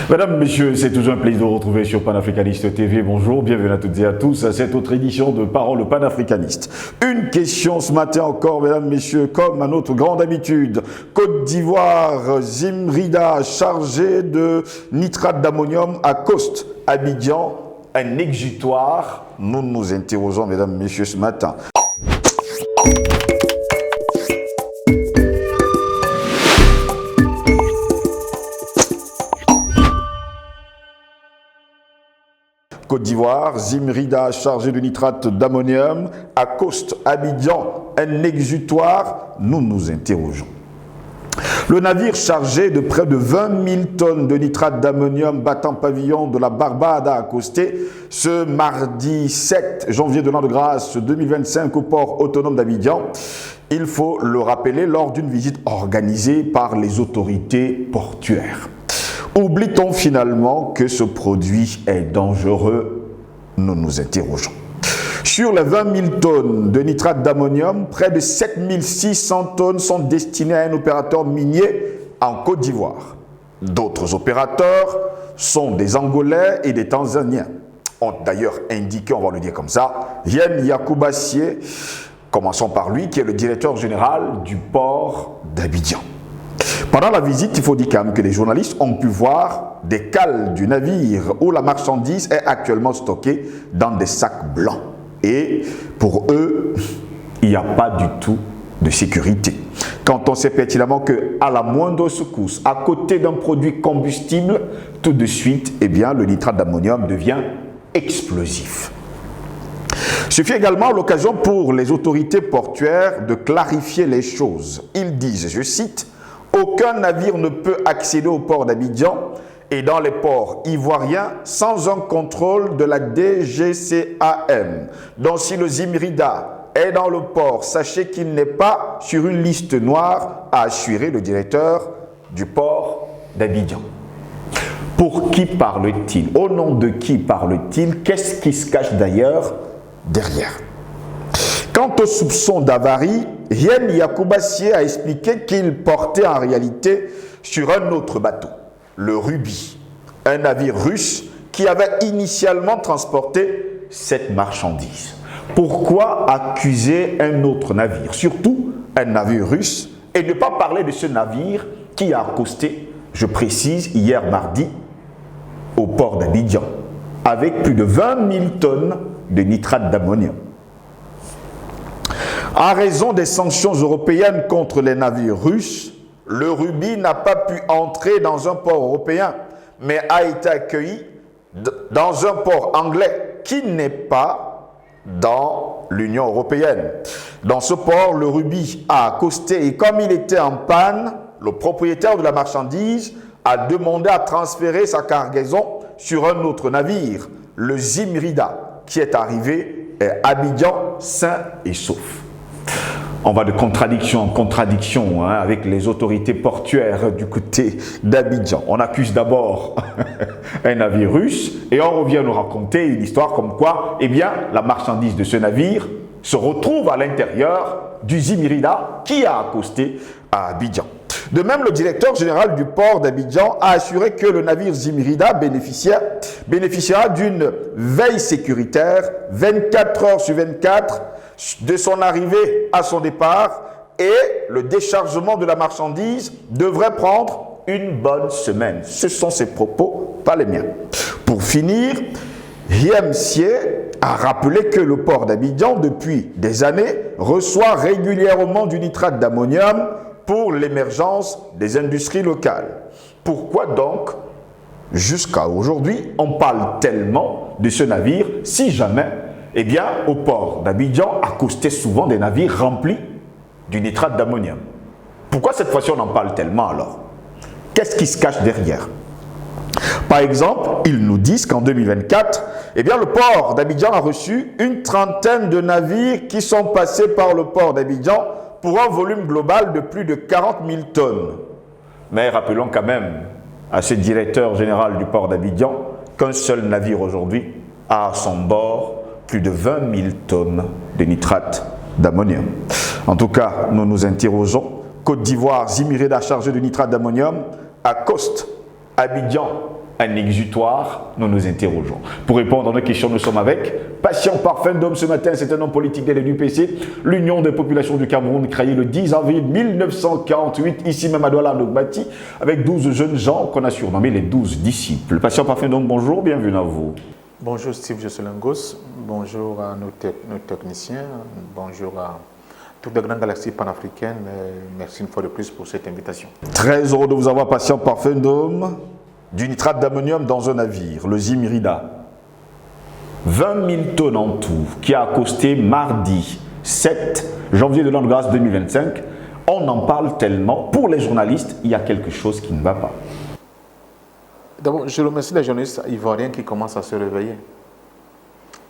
Mesdames, Messieurs, c'est toujours un plaisir de vous retrouver sur Panafricaniste TV. Bonjour, bienvenue à toutes et à tous à cette autre édition de Parole panafricaniste. Une question ce matin encore, Mesdames, Messieurs, comme à notre grande habitude. Côte d'Ivoire, Zimrida, chargé de nitrate d'ammonium, accoste Abidjan, un exutoire. Nous nous interrogeons, Mesdames, Messieurs, ce matin. Côte d'Ivoire, Zimrida, chargé de nitrate d'ammonium, accoste Abidjan, un exutoire. Nous nous interrogeons. Le navire chargé de près de 20 000 tonnes de nitrate d'ammonium battant pavillon de la Barbade a accosté ce mardi 7 janvier de l'an de grâce 2025 au port autonome d'Abidjan. Il faut le rappeler lors d'une visite organisée par les autorités portuaires. Oublie-t-on finalement que ce produit est dangereux? Nous nous interrogeons. Sur les 20 000 tonnes de nitrate d'ammonium, près de 7 600 tonnes sont destinées à un opérateur minier en Côte d'Ivoire. D'autres opérateurs sont des Angolais et des Tanzaniens. Ont d'ailleurs indiqué, on va le dire comme ça, Yen Yakoubassié, commençons par lui, qui est le directeur général du port d'Abidjan. Pendant la visite, il faut dire quand même que les journalistes ont pu voir des cales du navire où la marchandise est actuellement stockée dans des sacs blancs. Et pour eux, il n'y a pas du tout de sécurité. Quand on sait pertinemment qu'à la moindre secousse, à côté d'un produit combustible, tout de suite, eh bien, le nitrate d'ammonium devient explosif. Ce fut également l'occasion pour les autorités portuaires de clarifier les choses. Ils disent, je cite, « Aucun navire ne peut accéder au port d'Abidjan et dans les ports ivoiriens sans un contrôle de la DGCAM. Donc si le Zimrida est dans le port, sachez qu'il n'est pas sur une liste noire, a assuré le directeur du port d'Abidjan. » Pour qui parle-t-il? Au nom de qui parle-t-il? Qu'est-ce qui se cache d'ailleurs derrière? Quant au soupçon d'avarie, Yen Yakoubassié a expliqué qu'il portait en réalité sur un autre bateau, le Ruby, un navire russe qui avait initialement transporté cette marchandise. Pourquoi accuser un autre navire, surtout un navire russe, et ne pas parler de ce navire qui a accosté, je précise, hier mardi, au port d'Abidjan, avec plus de 20 000 tonnes de nitrate d'ammonium. En raison des sanctions européennes contre les navires russes, le Ruby n'a pas pu entrer dans un port européen, mais a été accueilli dans un port anglais qui n'est pas dans l'Union européenne. Dans ce port, le Ruby a accosté et comme il était en panne, le propriétaire de la marchandise a demandé à transférer sa cargaison sur un autre navire, le Zimrida, qui est arrivé à Abidjan sain et sauf. On va de contradiction en contradiction avec les autorités portuaires du côté d'Abidjan. On accuse d'abord un navire russe et on revient nous raconter une histoire comme quoi, eh bien, la marchandise de ce navire se retrouve à l'intérieur du Zimrida qui a accosté à Abidjan. De même, le directeur général du port d'Abidjan a assuré que le navire Zimrida bénéficiera d'une veille sécuritaire 24 heures sur 24 de son arrivée à son départ et le déchargement de la marchandise devrait prendre une bonne semaine. Ce sont ses propos, pas les miens. Pour finir, Hiemsié a rappelé que le port d'Abidjan, depuis des années, reçoit régulièrement du nitrate d'ammonium pour l'émergence des industries locales. Pourquoi donc, jusqu'à aujourd'hui, on parle tellement de ce navire si jamais, eh bien, au port d'Abidjan, accostaient souvent des navires remplis du nitrate d'ammonium? Pourquoi cette fois-ci on en parle tellement alors? Qu'est-ce qui se cache derrière? Par exemple, ils nous disent qu'en 2024, eh bien, le port d'Abidjan a reçu une trentaine de navires qui sont passés par le port d'Abidjan pour un volume global de plus de 40 000 tonnes. Mais rappelons quand même à ce directeur général du port d'Abidjan qu'un seul navire aujourd'hui a à son bord plus de 20 000 tonnes de nitrate d'ammonium. En tout cas, nous nous interrogeons. Côte d'Ivoire, Zimrida chargé de nitrate d'ammonium, accoste Abidjan, un exutoire, nous nous interrogeons. Pour répondre à nos questions, nous sommes avec Patient Parfum d'Homme ce matin. C'est un homme politique de l'UPC, l'Union des populations du Cameroun, créée le 10 avril 1948, ici même à Douala-Nogbati, avec 12 jeunes gens qu'on a surnommés les 12 disciples. Patient Parfum d'Homme, bonjour, bienvenue à vous. Bonjour Steve Josselingos, bonjour à nos techniciens, bonjour à toute la grande galaxie panafricaine. Merci une fois de plus pour cette invitation. Très heureux de vous avoir, Patient Parfum d'Homme. Du nitrate d'ammonium dans un navire, le Zimrida. 20 000 tonnes en tout, qui a accosté mardi 7 janvier de l'an de grâce 2025. On en parle tellement. Pour les journalistes, il y a quelque chose qui ne va pas. D'abord, je remercie les journalistes ivoiriens qui commencent à se réveiller.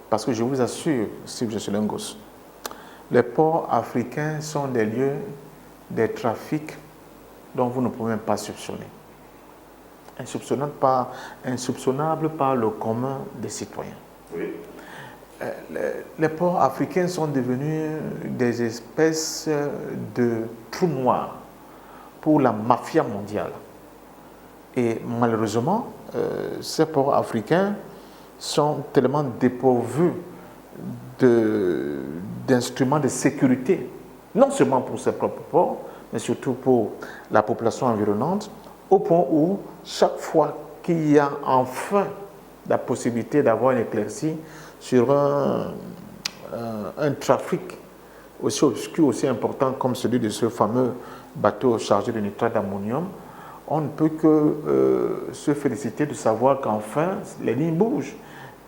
Parce que je vous assure, Steve Josselingos, les ports africains sont des lieux, des trafics dont vous ne pouvez même pas soupçonner. Insoupçonnable par le commun des citoyens. Oui. Les ports africains sont devenus des espèces de trous noirs pour la mafia mondiale. Et malheureusement, ces ports africains sont tellement dépourvus d'instruments de sécurité, non seulement pour ses propres ports, mais surtout pour la population environnante, au point où chaque fois qu'il y a enfin la possibilité d'avoir une éclaircie sur un trafic aussi obscur, aussi important comme celui de ce fameux bateau chargé de nitrate d'ammonium, on ne peut que se féliciter de savoir qu'enfin les lignes bougent,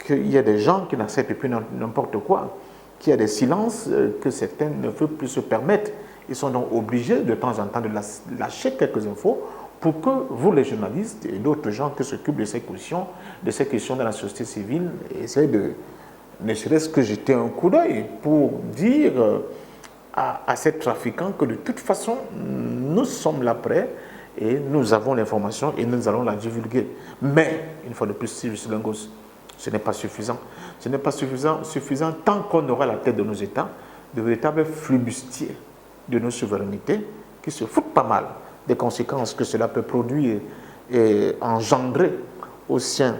qu'il y a des gens qui n'acceptent plus n'importe quoi, qu'il y a des silences que certains ne peuvent plus se permettre. Ils sont donc obligés de temps en temps de lâcher quelques infos pour que vous, les journalistes et d'autres gens qui s'occupent de ces questions dans la société civile, essayent de, ne serait-ce que jeter un coup d'œil pour dire à ces trafiquants que de toute façon, nous sommes là prêts et nous avons l'information et nous allons la divulguer. Mais, une fois de plus, Steve Josselingos, ce n'est pas suffisant. Ce n'est pas suffisant tant qu'on aura à la tête de nos États de véritables flibustiers de nos souverainetés qui se foutent pas mal des conséquences que cela peut produire et engendrer au sein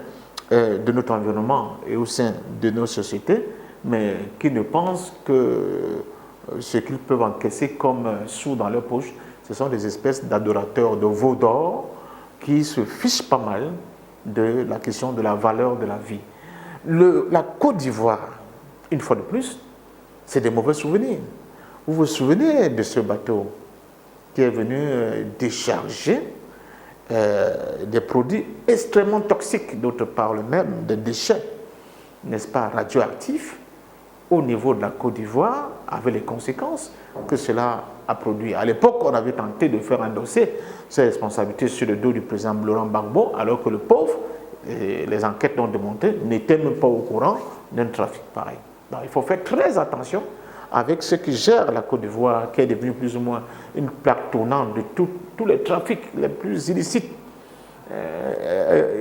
de notre environnement et au sein de nos sociétés, mais qui ne pensent que ce qu'ils peuvent encaisser comme sous dans leur poche, ce sont des espèces d'adorateurs de veaux d'or qui se fichent pas mal de la question de la valeur de la vie. La Côte d'Ivoire, une fois de plus, c'est des mauvais souvenirs. Vous vous souvenez de ce bateau qui est venu décharger des produits extrêmement toxiques, d'autre part même des déchets, n'est-ce pas, radioactifs, au niveau de la Côte d'Ivoire, avec les conséquences que cela a produit. À l'époque, on avait tenté de faire endosser ces responsabilités sur le dos du président Laurent Gbagbo, alors que le pauvre, les enquêtes l'ont démontré, n'était même pas au courant d'un trafic pareil. Donc il faut faire très attention avec ceux qui gèrent la Côte d'Ivoire, qui est devenue plus ou moins une plaque tournante de tous les trafics les plus illicites.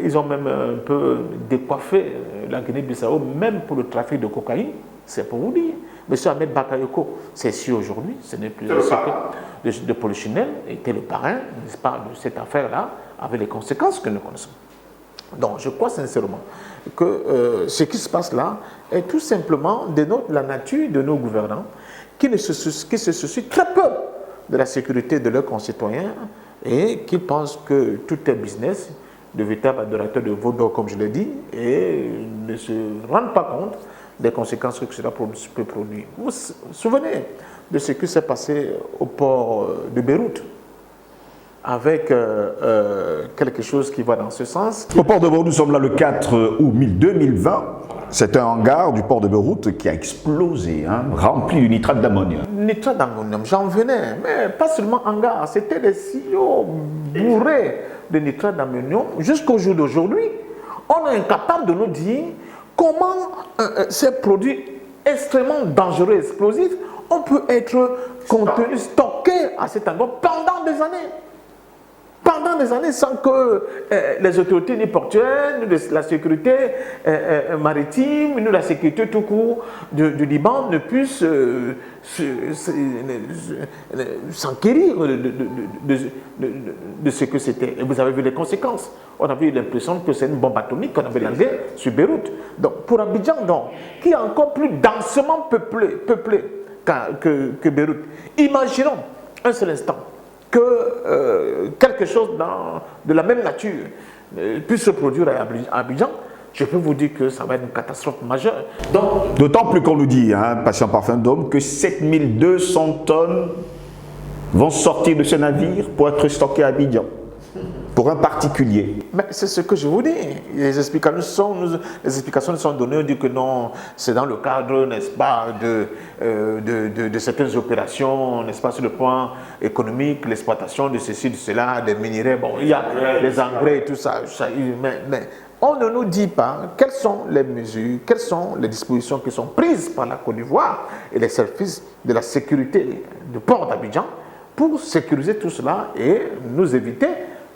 Ils ont même un peu décoiffé la Guinée-Bissau, même pour le trafic de cocaïne, c'est pour vous dire. Monsieur Ahmed Bakayoko, c'est sûr aujourd'hui, ce n'est plus de Polichinelle, était le parrain, n'est-ce pas, de cette affaire-là, avec les conséquences que nous connaissons. Donc, je crois sincèrement que ce qui se passe là est tout simplement dénote la nature de nos gouvernants qui se soucient très peu de la sécurité de leurs concitoyens et qui pensent que tout est business, de véritables adorateurs de veaux d'or, comme je l'ai dit, et ne se rendent pas compte des conséquences que cela peut produire. Vous vous souvenez de ce qui s'est passé au port de Beyrouth, avec quelque chose qui va dans ce sens. Au port de Beyrouth, nous sommes là le 4 août 2020. C'est un hangar du port de Beyrouth qui a explosé, rempli de nitrate d'ammonium. Nitrate d'ammonium, j'en venais, mais pas seulement hangar, c'était des silos bourrés de nitrate d'ammonium. Jusqu'au jour d'aujourd'hui, on est incapable de nous dire comment ces produits extrêmement dangereux, explosifs, on peut être contenu, stocké à cet endroit pendant des années. pendant des années sans que les autorités ni portuaires, ni la sécurité maritime, ni la sécurité tout court du Liban ne puissent s'enquérir de ce que c'était. Et vous avez vu les conséquences. On avait eu l'impression que c'est une bombe atomique qu'on avait lancée sur Beyrouth. Donc pour Abidjan, donc, qui est encore plus densément peuplé que Beyrouth, imaginons un seul instant que quelque chose de la même nature puisse se produire à Abidjan. Je peux vous dire que ça va être une catastrophe majeure. D'autant plus qu'on nous dit, patient parfum d'homme, que 7200 tonnes vont sortir de ce navire pour être stockées à Abidjan, pour un particulier. Mais c'est ce que je vous dis. Les explications nous sont données. On dit que non, c'est dans le cadre, n'est-ce pas, de certaines opérations, n'est-ce pas, sur le plan économique, l'exploitation de ceci, de cela, des minerais. Bon, il y a les engrais et tout ça. Mais on ne nous dit pas quelles sont les mesures, quelles sont les dispositions qui sont prises par la Côte d'Ivoire et les services de la sécurité du port d'Abidjan pour sécuriser tout cela et nous éviter,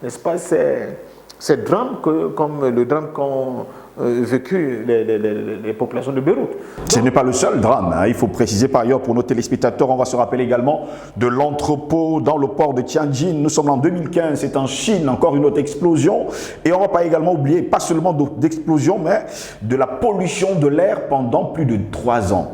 n'est-ce pas, ces drames comme le drame qu'ont vécu les populations de Beyrouth. Ce n'est pas le seul drame. Il faut préciser par ailleurs pour nos téléspectateurs, on va se rappeler également de l'entrepôt dans le port de Tianjin. Nous sommes en 2015, c'est en Chine, encore une autre explosion. Et on ne va pas également oublier, pas seulement d'explosion, mais de la pollution de l'air pendant plus de 3 ans.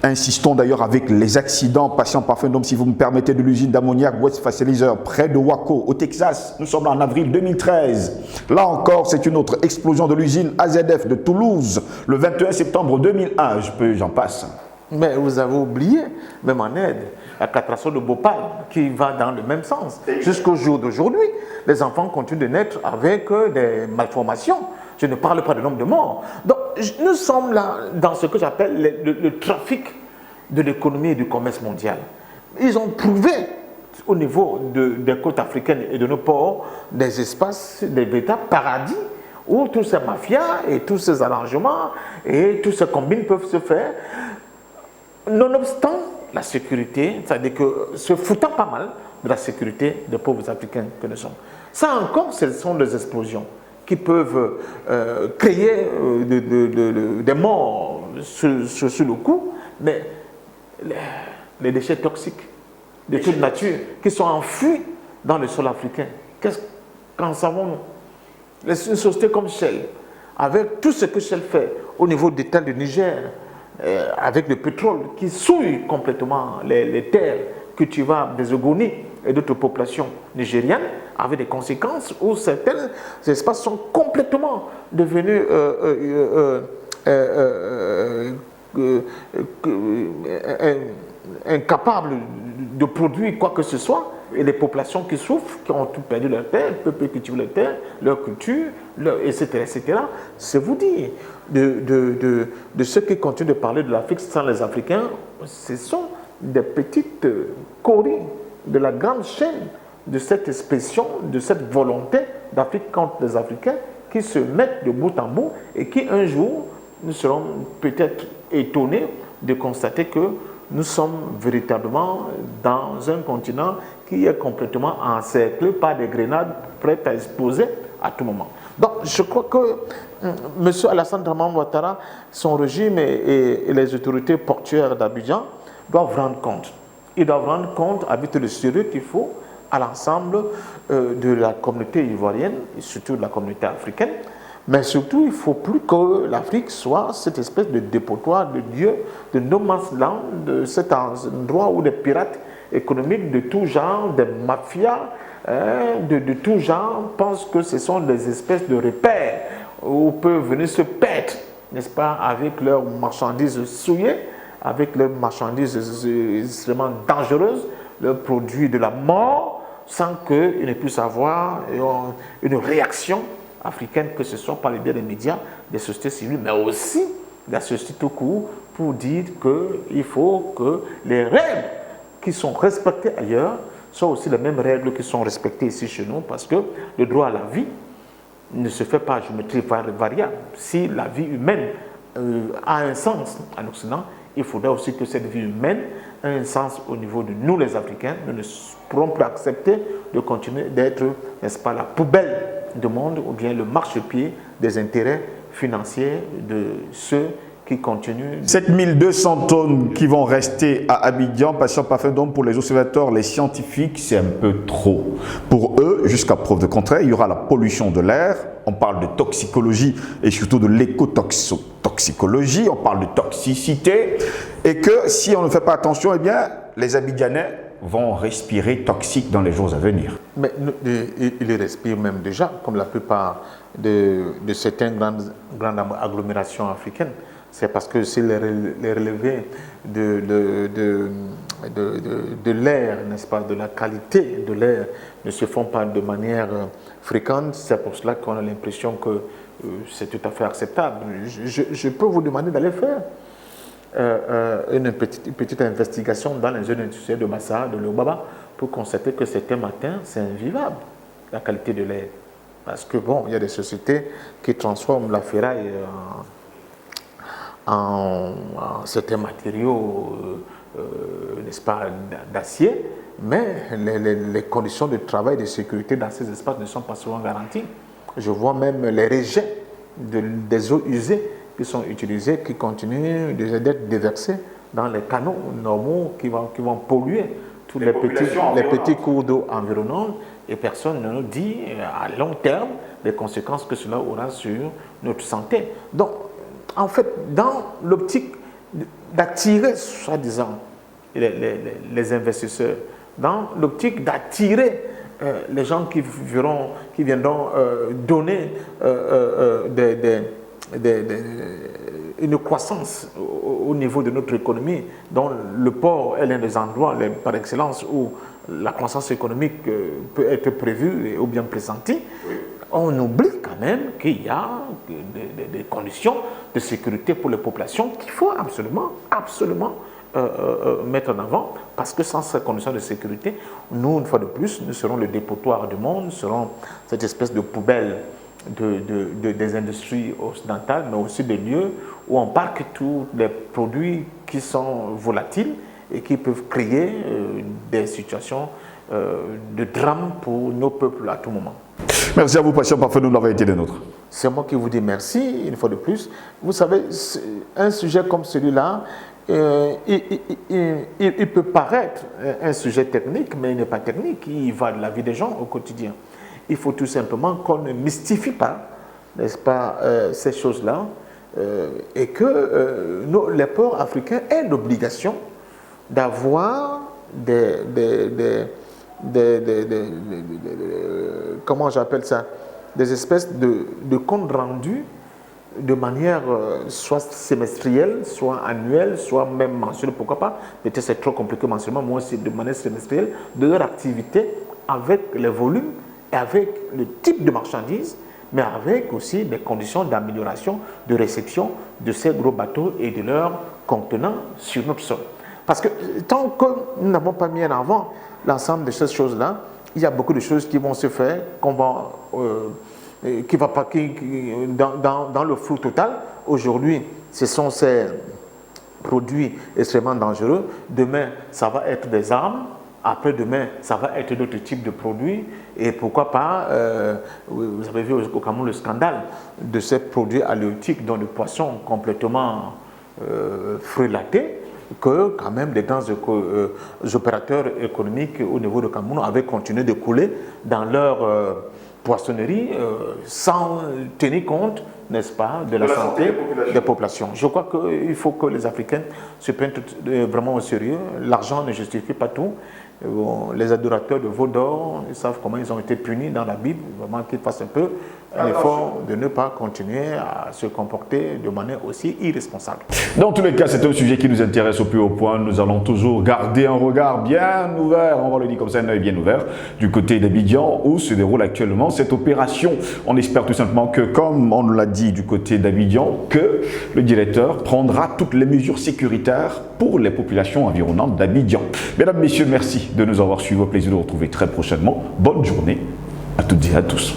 Insistons d'ailleurs avec les accidents, patient parfum d'homme, si vous me permettez, de l'usine d'ammoniac West Fertilizer près de Waco, au Texas. Nous sommes en avril 2013. Là encore, c'est une autre explosion de l'usine AZF de Toulouse, le 21 septembre 2001. J'en passe. Mais vous avez oublié, même en aide, la catastrophe de Bhopal qui va dans le même sens. Jusqu'au jour d'aujourd'hui, les enfants continuent de naître avec des malformations. Je ne parle pas du nombre de morts. Donc, nous sommes là dans ce que j'appelle le trafic de l'économie et du commerce mondial. Ils ont trouvé au niveau des côtes africaines et de nos ports des espaces, des véritables paradis où tous ces mafias et tous ces arrangements et tous ces combines peuvent se faire. Nonobstant la sécurité, c'est-à-dire que se foutant pas mal de la sécurité des pauvres Africains que nous sommes. Ça encore, ce sont des explosions qui peuvent créer des morts sur le coup, mais les déchets toxiques de toute nature qui sont enfouis dans le sol africain. Qu'en savons-nous? Une société comme Shell, avec tout ce que Shell fait au niveau des terres du Niger, avec le pétrole qui souille complètement les terres cultivables des Ogoni et d'autres populations nigériennes, avec des conséquences où certains espaces sont complètement devenus incapables de produire quoi que ce soit, et les populations qui souffrent, qui ont tout perdu leur terre, ne peuvent plus cultiver leur terre, leur culture, etc., etc. C'est vous dire, de ceux qui continuent de parler de l'Afrique sans les Africains, ce sont des petites coris de la grande chaîne de cette expression, de cette volonté d'Afrique contre les Africains qui se mettent de bout en bout et qui un jour, nous serons peut-être étonnés de constater que nous sommes véritablement dans un continent qui est complètement encerclé par des grenades prêtes à exploser à tout moment. Donc je crois que M. Alassane Dramane Ouattara, son régime et les autorités portuaires d'Abidjan doivent rendre compte. Ils doivent rendre compte avec le sérieux qu'il faut à l'ensemble de la communauté ivoirienne et surtout de la communauté africaine. Mais surtout, il ne faut plus que l'Afrique soit cette espèce de dépotoir, de lieu, de no man's land, de cet endroit où des pirates économiques de tout genre, des mafias de tout genre pensent que ce sont des espèces de repères où peuvent venir se perdre, n'est-ce pas, avec leurs marchandises souillées, avec leurs marchandises extrêmement dangereuses, leurs produits de la mort, sans qu'ils ne puissent avoir une réaction africaine, que ce soit par le biais des médias, des sociétés civiles, mais aussi de la société tout court, pour dire qu'il faut que les règles qui sont respectées ailleurs soient aussi les mêmes règles qui sont respectées ici chez nous, parce que le droit à la vie ne se fait pas à géométrie variable. Si la vie humaine a un sens en Occident, il faudra aussi que cette vie humaine ait un sens au niveau de nous les Africains. Nous ne pourrons plus accepter de continuer d'être, n'est-ce pas, la poubelle du monde ou bien le marchepied des intérêts financiers de ceux qui continuent. 7200 tonnes qui vont rester à Abidjan, patient parfait, donc pour les observateurs, les scientifiques, c'est un peu trop. Pour eux, jusqu'à preuve de contraire, il y aura la pollution de l'air, on parle de toxicologie et surtout de l'écotoxicologie, on parle de toxicité, et que si on ne fait pas attention, eh bien, les Abidjanais vont respirer toxique dans les jours à venir. Mais ils respirent même déjà, comme la plupart de certaines grandes agglomérations africaines. C'est parce que si les relevés de l'air, n'est-ce pas, de la qualité de l'air ne se font pas de manière fréquente, c'est pour cela qu'on a l'impression que c'est tout à fait acceptable. Je peux vous demander d'aller faire une petite investigation dans les zones industrielles de Massa, de Lobaba, pour constater que certains matins, c'est invivable, la qualité de l'air. Parce que bon, il y a des sociétés qui transforment la ferraille en certains matériaux, n'est-ce pas, d'acier, mais les conditions de travail et de sécurité dans ces espaces ne sont pas souvent garanties. Je vois même les rejets des eaux usées qui sont utilisées, qui continuent d'être déversées dans les canaux normaux qui vont polluer tous les petits cours d'eau environnants, et personne ne nous dit à long terme les conséquences que cela aura sur notre santé. Donc, en fait, dans l'optique d'attirer, soi-disant, les investisseurs, dans l'optique d'attirer les gens qui viendront donner une croissance au niveau de notre économie, dont le port est l'un des endroits par excellence où la croissance économique peut être prévue ou bien pressentie. Oui. On oublie quand même qu'il y a des conditions de sécurité pour les populations qu'il faut absolument mettre en avant, parce que sans ces conditions de sécurité, nous, une fois de plus, nous serons le dépotoir du monde, nous serons cette espèce de poubelle des industries occidentales, mais aussi des lieux où on parque tous les produits qui sont volatiles et qui peuvent créer des situations de drame pour nos peuples à tout moment. Merci à vous, patient parfait, nous l'avoir été des nôtres. C'est moi qui vous dis merci, une fois de plus. Vous savez, un sujet comme celui-là, il peut paraître un sujet technique, mais il n'est pas technique, il va de la vie des gens au quotidien. Il faut tout simplement qu'on ne mystifie pas, n'est-ce pas, ces choses-là, et que les ports africains aient l'obligation d'avoir comment j'appelle ça, des espèces de comptes rendus de manière soit semestrielle, soit annuelle, soit même mensuelle, pourquoi pas, peut-être c'est trop compliqué mensuellement, moi aussi de manière semestrielle, de leur activité avec les volumes et avec le type de marchandises, mais avec aussi des conditions d'amélioration, de réception de ces gros bateaux et de leurs contenants sur notre sol. Parce que tant que nous n'avons pas mis en avant l'ensemble de ces choses-là, il y a beaucoup de choses qui vont se faire, dans le flou total. Aujourd'hui, ce sont ces produits extrêmement dangereux. Demain, ça va être des armes. Après-demain, ça va être d'autres types de produits. Et pourquoi pas, vous avez vu au Cameroun le scandale de ces produits halieutiques, dont le poisson complètement frelaté, que quand même des grands opérateurs économiques au niveau du Cameroun avaient continué de couler dans leur poissonnerie sans tenir compte, n'est-ce pas, de la santé des populations. Je crois qu'il faut que les Africains se prennent vraiment au sérieux. L'argent ne justifie pas tout. Les adorateurs de veau d'or, ils savent comment ils ont été punis dans la Bible, vraiment qu'ils fassent un peu un effort de ne pas continuer à se comporter de manière aussi irresponsable. Dans tous les cas, c'est un sujet qui nous intéresse au plus haut point. Nous allons toujours garder un regard bien ouvert, on va le dire comme ça, un œil bien ouvert, du côté d'Abidjan où se déroule actuellement cette opération. On espère tout simplement que, comme on l'a dit du côté d'Abidjan, que le directeur prendra toutes les mesures sécuritaires pour les populations environnantes d'Abidjan. Mesdames, Messieurs, merci de nous avoir suivis. Au plaisir de vous retrouver très prochainement. Bonne journée à toutes et à tous.